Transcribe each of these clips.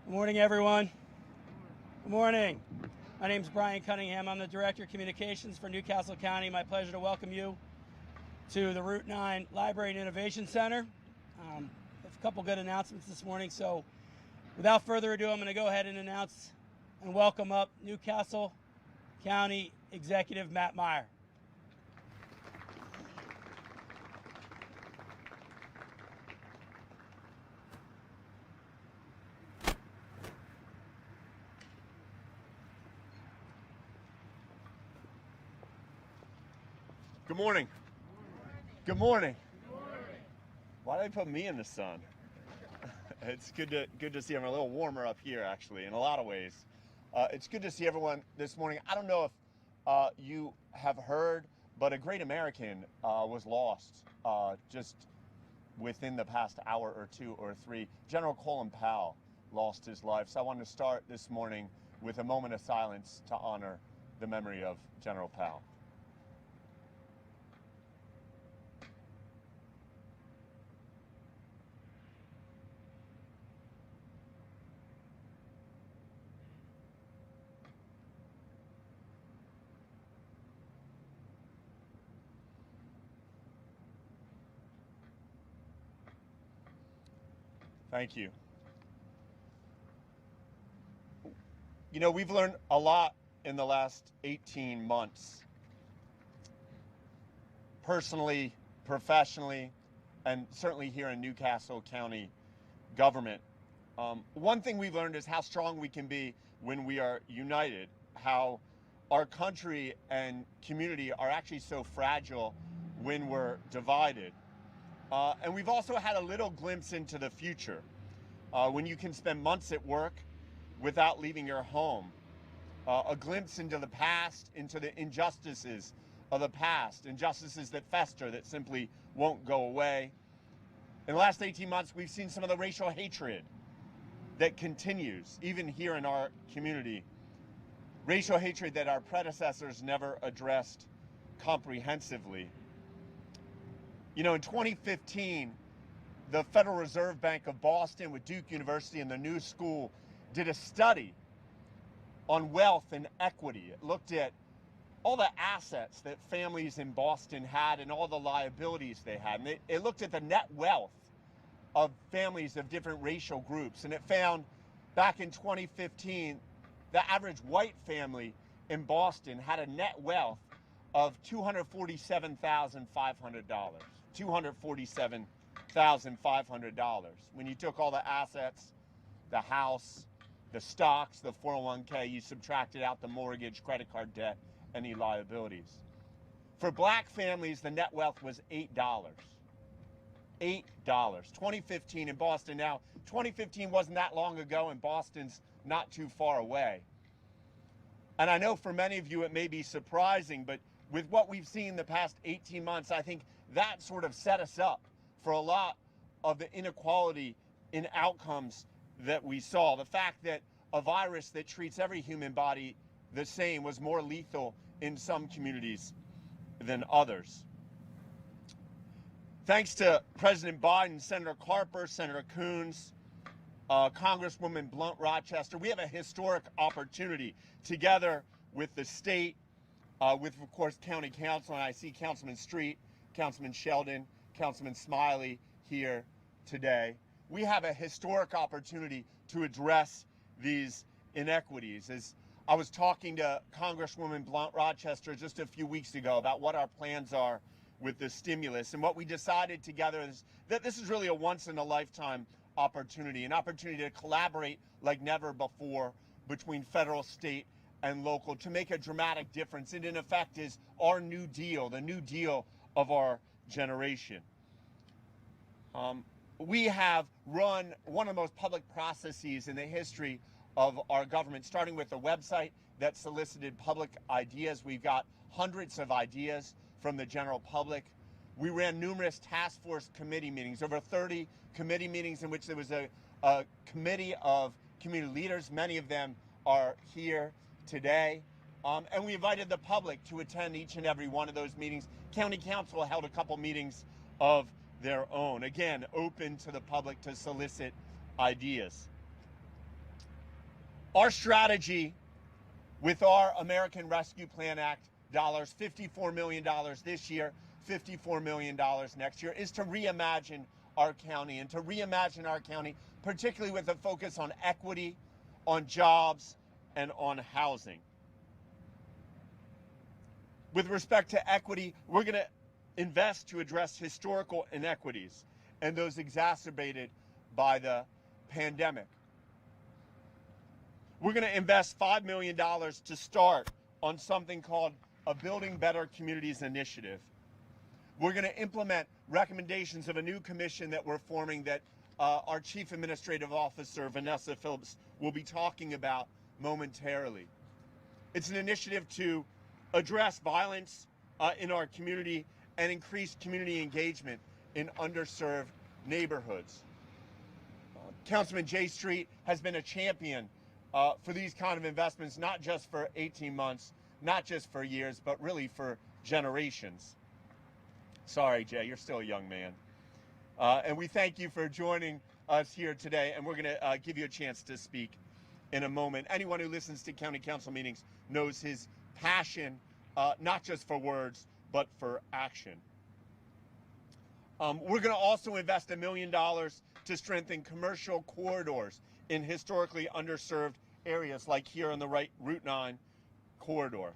Good morning, everyone. Good morning. My name is Brian Cunningham. I'm the Director of Communications for Newcastle County. My pleasure to welcome you to the Route 9 Library and Innovation Center. I have a couple good announcements this morning, so without further ado, I'm going to go ahead and announce and welcome up Newcastle County Executive Matt Meyer. Good morning. Good morning. Why did they put me in the sun? It's good to see. I'm a little warmer up here, actually, in a lot of ways. It's good to see everyone this morning. I don't know if you have heard, but a great American was lost just within the past hour or two or three. General Colin Powell lost his life. So I wanted to start this morning with a moment of silence to honor the memory of General Powell. Thank you. You know, we've learned a lot in the last 18 months. Personally, professionally, and certainly here in Newcastle County government. One thing we've learned is how strong we can be when we are united, how our country and community are actually so fragile when we're divided. And we've also had a little glimpse into the future. When you can spend months at work without leaving your home. A glimpse into the past, into the injustices of the past, injustices that fester, that simply won't go away. In the last 18 months, we've seen some of the racial hatred that continues, even here in our community. Racial hatred that our predecessors never addressed comprehensively. You know, in 2015, the Federal Reserve Bank of Boston with Duke University and the New School did a study on wealth and equity. It looked at all the assets that families in Boston had and all the liabilities they had. And it looked at the net wealth of families of different racial groups. And it found back in 2015, the average white family in Boston had a net wealth of $247,500. $247,500. When you took all the assets, the house, the stocks, the 401k, you subtracted out the mortgage, credit card debt, any liabilities. For black families, the net wealth was $8. $8. 2015 in Boston. Now, 2015 wasn't that long ago, and Boston's not too far away. And I know for many of you it may be surprising, but with what we've seen the past 18 months, I think that sort of set us up for a lot of the inequality in outcomes that we saw. The fact that a virus that treats every human body the same was more lethal in some communities than others. Thanks to President Biden, Senator Carper, Senator Coons, Congresswoman Blunt Rochester, we have a historic opportunity together with the state, with, of course, County Council, and I see Councilman Street, Councilman Sheldon, Councilman Smiley here today. We have a historic opportunity to address these inequities. As I was talking to Congresswoman Blunt Rochester just a few weeks ago about what our plans are with the stimulus, and what we decided together is that this is really a once-in-a-lifetime opportunity, an opportunity to collaborate like never before between federal, state, and local to make a dramatic difference. It, in effect, is our New Deal, the New Deal of our generation. We have run one of the most public processes in the history of our government, starting with a website that solicited public ideas. We've got hundreds of ideas from the general public. We ran numerous task force committee meetings, over 30 committee meetings in which there was a committee of community leaders. Many of them are here today. And we invited the public to attend each and every one of those meetings. County Council held a couple meetings of their own, again, open to the public to solicit ideas. Our strategy with our American Rescue Plan Act dollars, $54 million this year, $54 million next year, is to reimagine our county, and to reimagine our county, particularly with a focus on equity, on jobs, and on housing. With respect to equity, we're going to invest to address historical inequities and those exacerbated by the pandemic. We're going to invest $5 million to start on something called a Building Better Communities initiative. We're going to implement recommendations of a new commission that we're forming that our Chief Administrative Officer, Vanessa Phillips, will be talking about momentarily. It's an initiative to address violence in our community and increase community engagement in underserved neighborhoods. Councilman J Street has been a champion for these kind of investments, not just for 18 months, not just for years, but really for generations. Sorry, Jay, you're still a young man. And we thank you for joining us here today, and we're going to give you a chance to speak in a moment. Anyone who listens to county council meetings knows his passion, not just for words, but for action. We're going to also invest $1 million to strengthen commercial corridors in historically underserved areas, like here on the right, Route 9 corridor.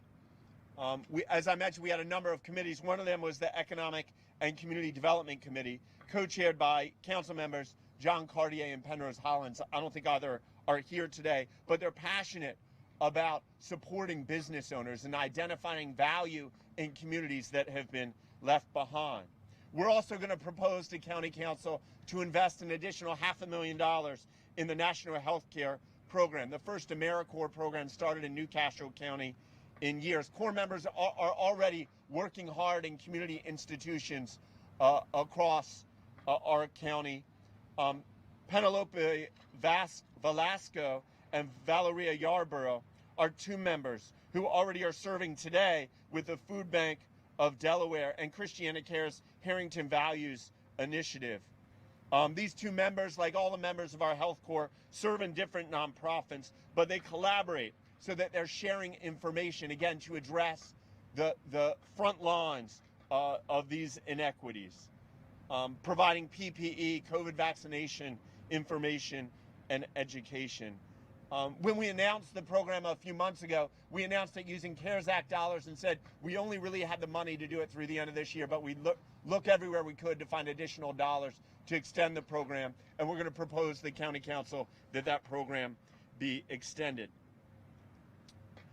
As I mentioned, we had a number of committees. One of them was the Economic and Community Development Committee, co-chaired by council members John Cartier and Penrose Hollins. I don't think either are here today, but they're passionate about supporting business owners and identifying value in communities that have been left behind. We're also going to propose to County Council to invest an additional $500,000 in the National Health Care Program. The first AmeriCorps program started in Newcastle County in years. Corps members are already working hard in community institutions across our county. Penelope Velasco and Valeria Yarborough are two members who already are serving today with the Food Bank of Delaware and Christiana Care's Harrington Values Initiative. These two members, like all the members of our Health Corps, serve in different nonprofits, but they collaborate so that they're sharing information, again, to address the front lines of these inequities, providing PPE, COVID vaccination information, and education. When we announced the program a few months ago, we announced it using CARES Act dollars and said we only really had the money to do it through the end of this year, but we look everywhere we could to find additional dollars to extend the program, and we're going to propose to the County Council that that program be extended.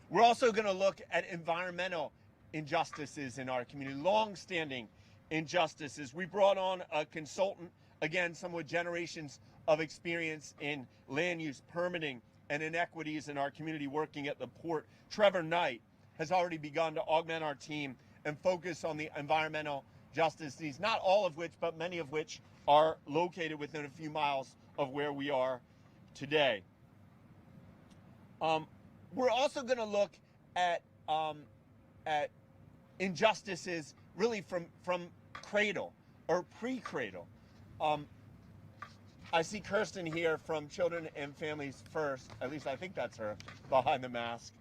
We're also going to look at environmental injustices in our community, long-standing injustices. We brought on a consultant, again, someone with generations of experience in land use, permitting, and inequities in our community working at the port. Trevor Knight has already begun to augment our team and focus on the environmental justice needs, not all of which, but many of which are located within a few miles of where we are today. We're also going to look at injustices really from cradle or pre-cradle. I see Kirsten here from Children and Families First. At least I think that's her behind the mask.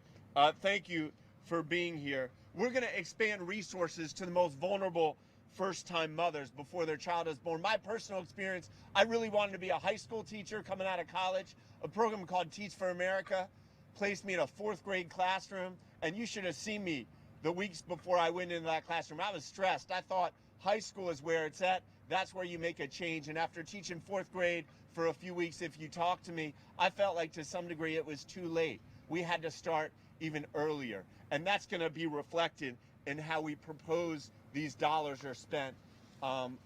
Thank you for being here. We're going to expand resources to the most vulnerable first-time mothers before their child is born. My personal experience, I really wanted to be a high school teacher coming out of college. A program called Teach for America placed me in a 4th grade classroom, and you should have seen me the weeks before I went into that classroom. I was stressed. I thought high school is where it's at. That's where you make a change. And after teaching 4th grade for a few weeks, if you talk to me, I felt like to some degree it was too late. We had to start even earlier. And that's going to be reflected in how we propose these dollars are spent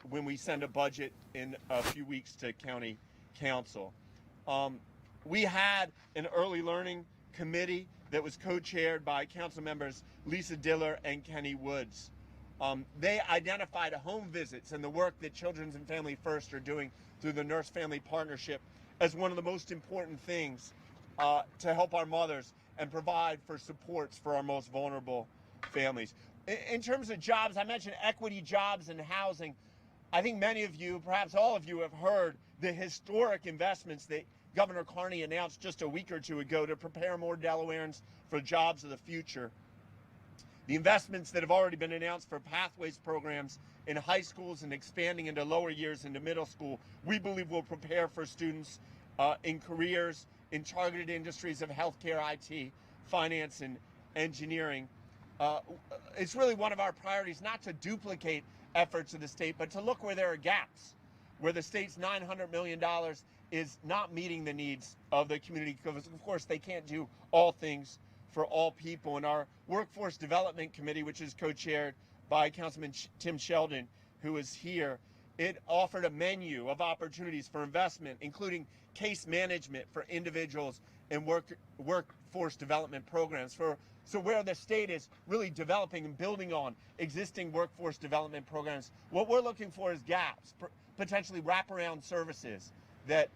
when we send a budget in a few weeks to County Council. We had an early learning committee that was co-chaired by council members Lisa Diller and Kenny Woods. They identified home visits and the work that Children's and Family First are doing through the Nurse Family Partnership as one of the most important things to help our mothers and provide for supports for our most vulnerable families. In terms of jobs, I mentioned equity, jobs, and housing. I think many of you, perhaps all of you, have heard the historic investments that Governor Carney announced just a week or two ago to prepare more Delawareans for jobs of the future. The investments that have already been announced for pathways programs in high schools and expanding into lower years into middle school, we believe will prepare for students in careers in targeted industries of healthcare, IT, finance, and engineering. It's really one of our priorities not to duplicate efforts of the state, but to look where there are gaps, where the state's $900 million is not meeting the needs of the community, because of course they can't do all things for all people. And our Workforce Development Committee, which is co-chaired by Councilman Tim Sheldon, who is here, it offered a menu of opportunities for investment, including case management for individuals and workforce development programs. So where the state is really developing and building on existing workforce development programs, what we're looking for is gaps, potentially wraparound services that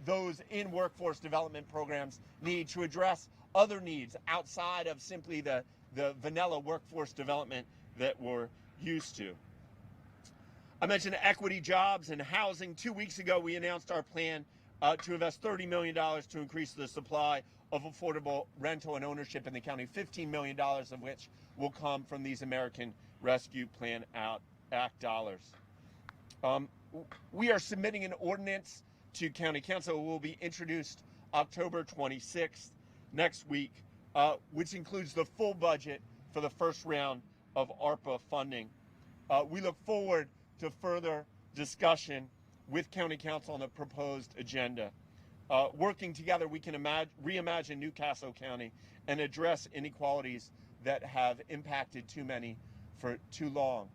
those in workforce development programs need to address other needs outside of simply the vanilla workforce development that we're used to. I mentioned equity, jobs, and housing. 2 weeks ago, we announced our plan to invest $30 million to increase the supply of affordable rental and ownership in the county, $15 million of which will come from these American Rescue Plan Act dollars. We are submitting an ordinance to County Council. It will be introduced October 26th, next week, which includes the full budget for the first round of ARPA funding. We look forward to further discussion with County Council on the proposed agenda. Working together, we can reimagine Newcastle County and address inequalities that have impacted too many for too long.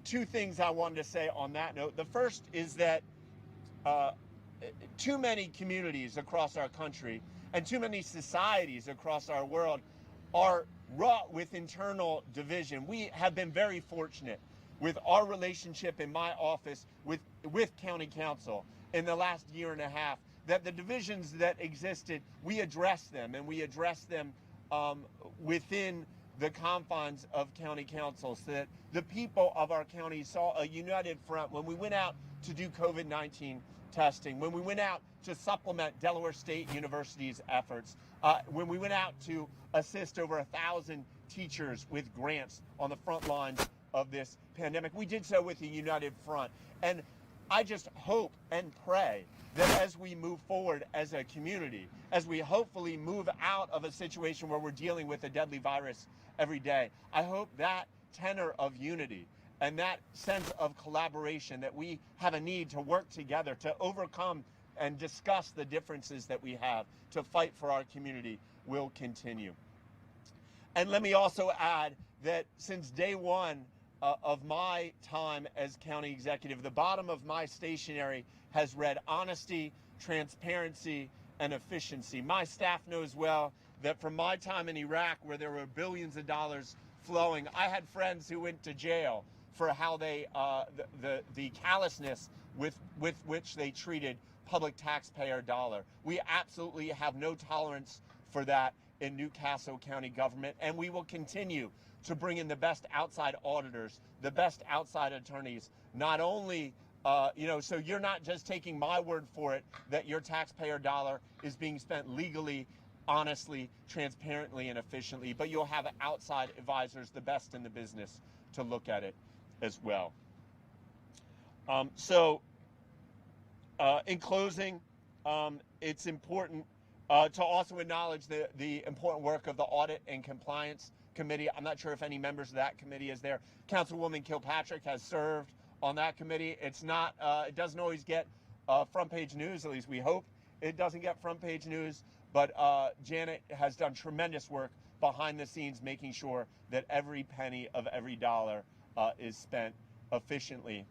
Two things I wanted to say on that note. The first is that too many communities across our country and too many societies across our world are wrought with internal division. We have been very fortunate with our relationship in my office with County Council in the last year and a half, that the divisions that existed, we addressed them, and we addressed them within the confines of County Council, so that the people of our county saw a united front when we went out to do COVID-19 testing, when we went out to supplement Delaware State University's efforts, when we went out to assist over 1,000 teachers with grants on the front lines of this pandemic. We did so with a united front. And I just hope and pray that as we move forward as a community, as we hopefully move out of a situation where we're dealing with a deadly virus every day, I hope that tenor of unity and that sense of collaboration, that we have a need to work together to overcome and discuss the differences that we have to fight for our community, will continue. And let me also add that since day one of my time as county executive, the bottom of my stationery has read honesty, transparency, and efficiency. My staff knows well that from my time in Iraq, where there were billions of dollars flowing, I had friends who went to jail for how they, the callousness with which they treated public taxpayer dollar. We absolutely have no tolerance for that in Newcastle County government, and we will continue to bring in the best outside auditors, the best outside attorneys, not only, so you're not just taking my word for it that your taxpayer dollar is being spent legally, honestly, transparently, and efficiently, but you'll have outside advisors, the best in the business, to look at it as well. In closing, it's important to also acknowledge the important work of the Audit and Compliance Committee. I'm not sure if any members of that committee is there. Councilwoman Kilpatrick has served on that committee. It's not, it doesn't always get front page news, at least we hope it doesn't get front page news, but Janet has done tremendous work behind the scenes, making sure that every penny of every dollar is spent efficiently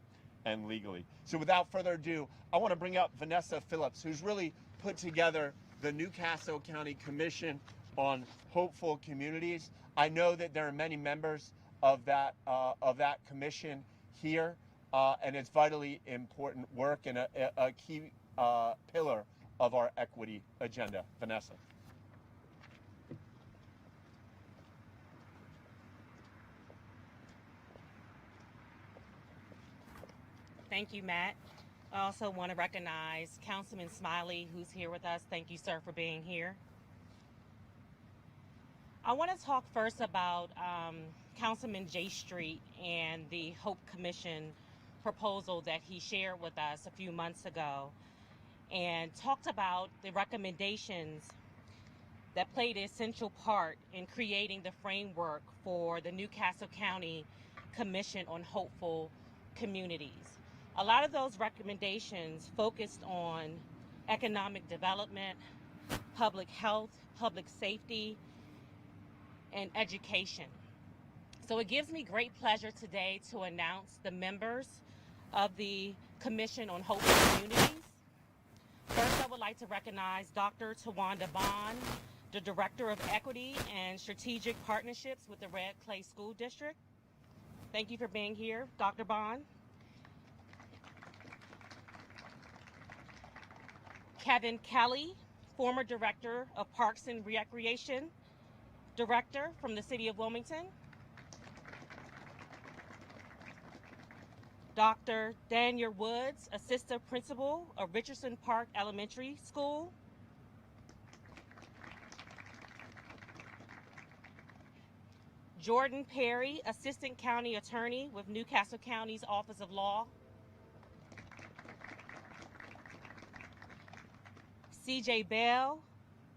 and legally. So without further ado, I want to bring up Vanessa Phillips, who's really put together the Newcastle County Commission on Hopeful Communities. I know that there are many members of that commission here, and it's vitally important work and a key pillar of our equity agenda. Vanessa. Thank you, Matt. I also want to recognize Councilman Smiley, who's here with us. Thank you, sir, for being here. I want to talk first about Councilman J Street and the Hope Commission proposal that he shared with us a few months ago, and talked about the recommendations that played an essential part in creating the framework for the Newcastle County Commission on Hopeful Communities. A lot of those recommendations focused on economic development, public health, public safety, and education. So it gives me great pleasure today to announce the members of the Commission on Hopeful Communities. First, I would like to recognize Dr. Tawanda Bond, the Director of Equity and Strategic Partnerships with the Red Clay School District. Thank you for being here, Dr. Bond. Kevin Kelly, former Director of Parks and Recreation, Director from the City of Wilmington. Dr. Daniel Woods, Assistant Principal of Richardson Park Elementary School. Jordan Perry, Assistant County Attorney with Newcastle County's Office of Law. CJ Bell,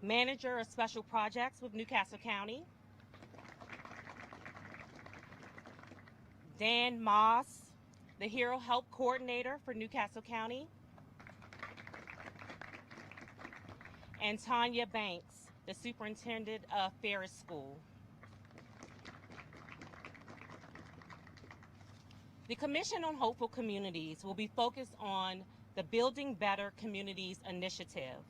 Manager of Special Projects with Newcastle County. Dan Moss, the Hero Help Coordinator for Newcastle County. And Tanya Banks, the Superintendent of Ferris School. The Commission on Hopeful Communities will be focused on the Building Better Communities initiative.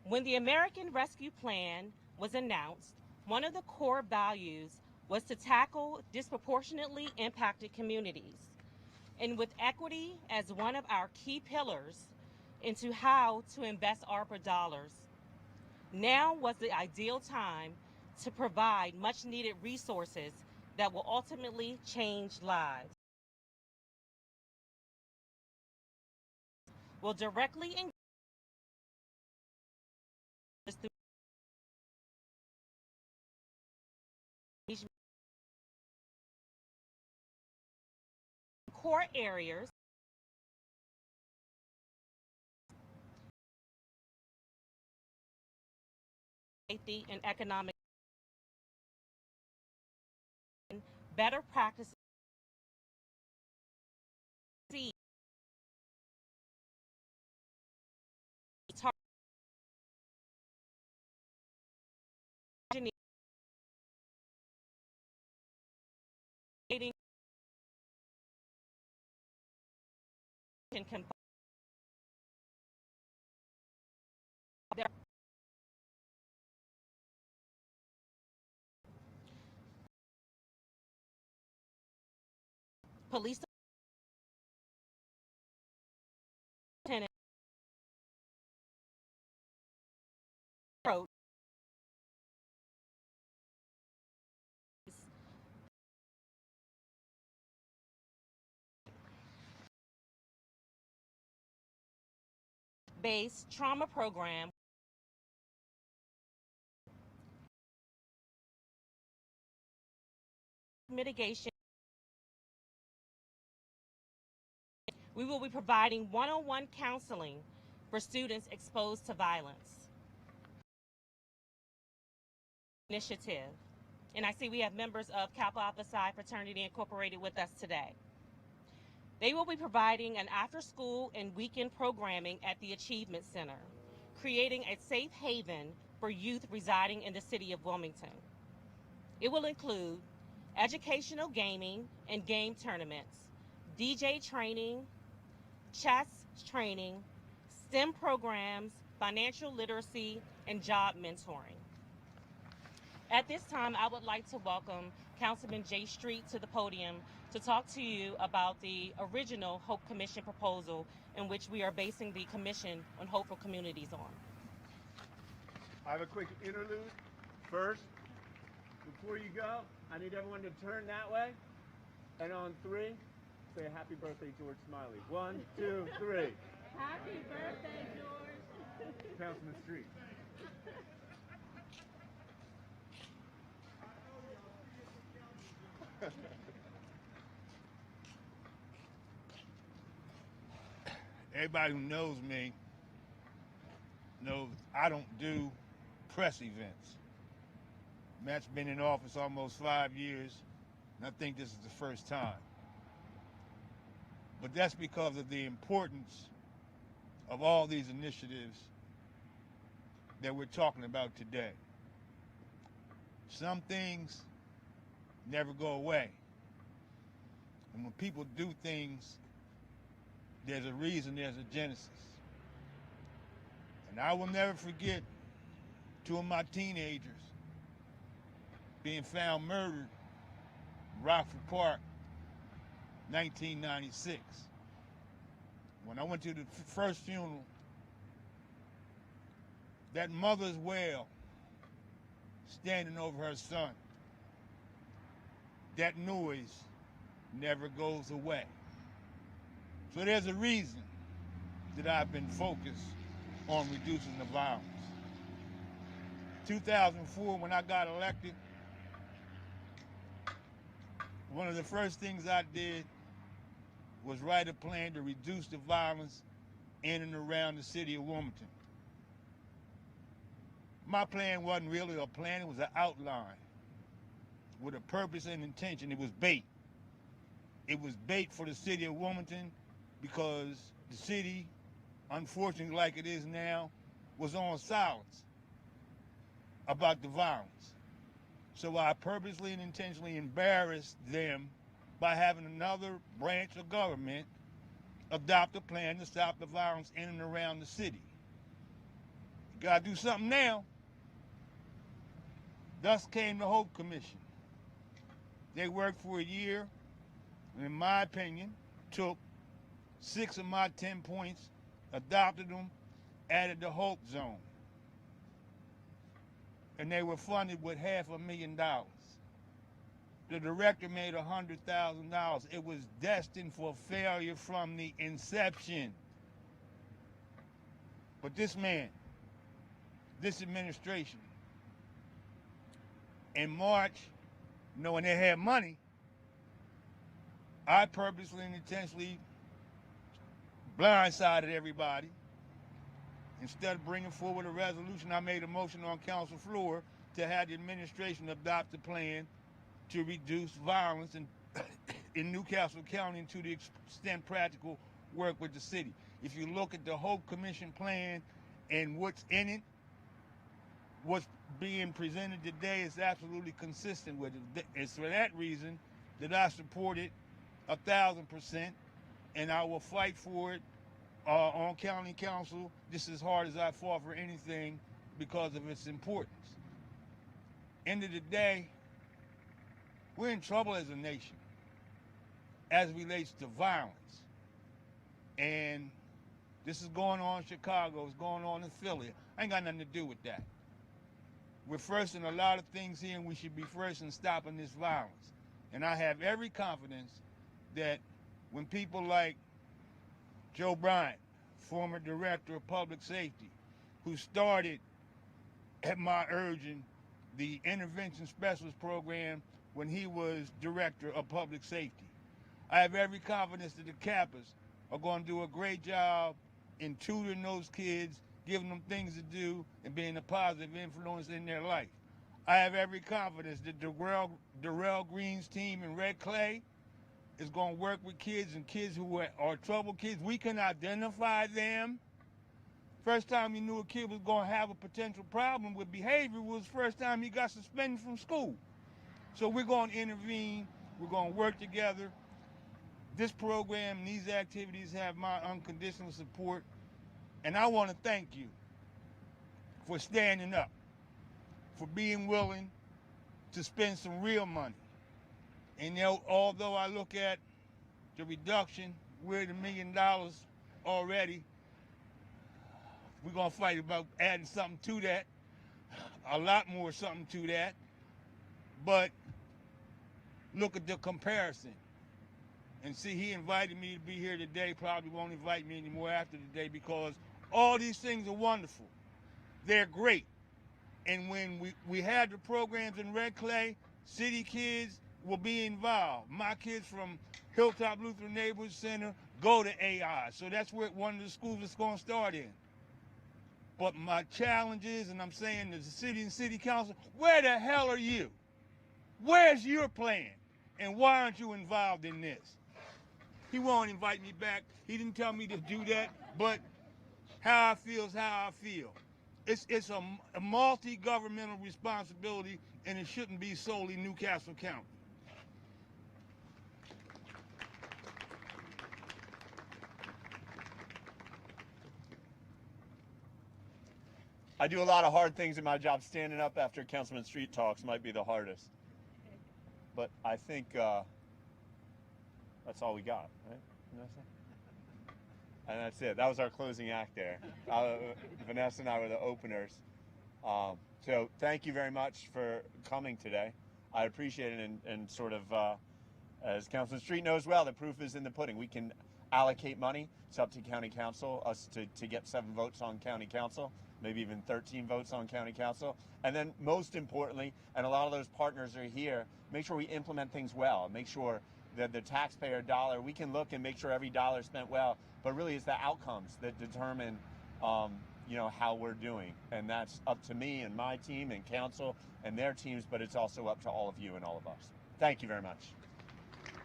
When the American Rescue Plan was announced, one of the core values was to tackle disproportionately impacted communities, and with equity as one of our key pillars into how to invest ARPA dollars. Now was the ideal time to provide much needed resources that will ultimately change lives. Will directly engage core areas safety and economic better practices police approach based trauma program mitigation. We will be providing one-on-one counseling for students exposed to violence. Initiative. And I see we have members of Kappa Alpha Psi Fraternity Incorporated with us today. They will be providing an after-school and weekend programming at the Achievement Center, creating a safe haven for youth residing in the city of Wilmington. It will include educational gaming and game tournaments, DJ training, chess training, STEM programs, financial literacy, and job mentoring. At this time, I would like to welcome Councilman J Street to the podium to talk to you about the original Hope Commission proposal in which we are basing the Commission on Hopeful Communities on. I have a quick interlude. First, before you go, I need everyone to turn that way. And on 3, say happy birthday, George Smiley. 1, 2, 3. Happy birthday, George. Councilman Street. Everybody who knows me knows I don't do press events. Matt's been in office almost 5 years, and I think this is the first time. But that's because of the importance of all these initiatives that we're talking about today. Some things never go away. And when people do things, there's a reason, there's a genesis. And I will never forget 2 of my teenagers being found murdered in Rockford Park, 1996. When I went to the first funeral, that mother's wail standing over her son, that noise never goes away. So there's a reason that I've been focused on reducing the violence. 2004, when I got elected, one of the first things I did was write a plan to reduce the violence in and around the city of Wilmington. My plan wasn't really a plan, it was an outline with a purpose and intention. It was bait. It was bait for the city of Wilmington because the city, unfortunately like it is now, was on silence about the violence. So I purposely and intentionally embarrassed them by having another branch of government adopt a plan to stop the violence in and around the city. You gotta do something now. Thus came the Hope Commission. They worked for a year, and in my opinion, took 6 of my 10 points, adopted them, added the Hope Zone. And they were funded with $500,000. The director made $100,000. It was destined for failure from the inception. But this man, this administration, in March, knowing they had money, I purposely and intentionally blindsided everybody. Instead of bringing forward a resolution, I made a motion on council floor to have the administration adopt a plan to reduce violence in Newcastle County and to the extent practical work with the city. If you look at the Hope Commission plan and what's in it, what's being presented today is absolutely consistent with it. It's for that reason that I support it 1,000%, and I will fight for it on county council just as hard as I fought for anything because of its importance. End of the day, we're in trouble as a nation as it relates to violence. And this is going on in Chicago, it's going on in Philly. I ain't got nothing to do with that. We're first in a lot of things here, and we should be first in stopping this violence. And I have every confidence that when people like Joe Bryant, former director of public safety, who started, at my urging, the intervention specialist program when he was director of public safety. I have every confidence that the Kappas are going to do a great job in tutoring those kids, giving them things to do, and being a positive influence in their life. I have every confidence that Darrell Green's team in Red Clay is going to work with kids and kids who are trouble kids. We can identify them. First time you knew a kid was going to have a potential problem with behavior was the first time he got suspended from school. So we're going to intervene. We're going to work together. This program and these activities have my unconditional support. And I want to thank you for standing up, for being willing to spend some real money. And although I look at the reduction, we're at $1 million already. We're going to fight about adding something to that, a lot more something to that. But look at the comparison. And see, he invited me to be here today, probably won't invite me anymore after today, because all these things are wonderful. They're great. And when we had the programs in Red Clay, city kids will be involved. My kids from Hilltop Lutheran Neighborhood Center go to AI. So that's where one of the schools is going to start in. But my challenge is, and I'm saying to the city and city council, where the hell are you? Where's your plan? And why aren't you involved in this? He won't invite me back. He didn't tell me to do that, but how I feel is how I feel. It's a multi-governmental responsibility, and it shouldn't be solely Newcastle County. I do a lot of hard things in my job. Standing up after Councilman Street talks might be the hardest. But I think that's all we got, right, Vanessa? And that's it. That was our closing act there. Vanessa and I were the openers. So thank you very much for coming today. I appreciate it, and sort of, as Councilman Street knows well, the proof is in the pudding. We can allocate money. It's up to County Council, us to get 7 votes on County Council, maybe even 13 votes on County Council. And then most importantly, and a lot of those partners are here, make sure we implement things well. Make sure that the taxpayer dollar, we can look and make sure every dollar is spent well, but really it's the outcomes that determine how we're doing. And that's up to me and my team and council and their teams, but it's also up to all of you and all of us. Thank you very much.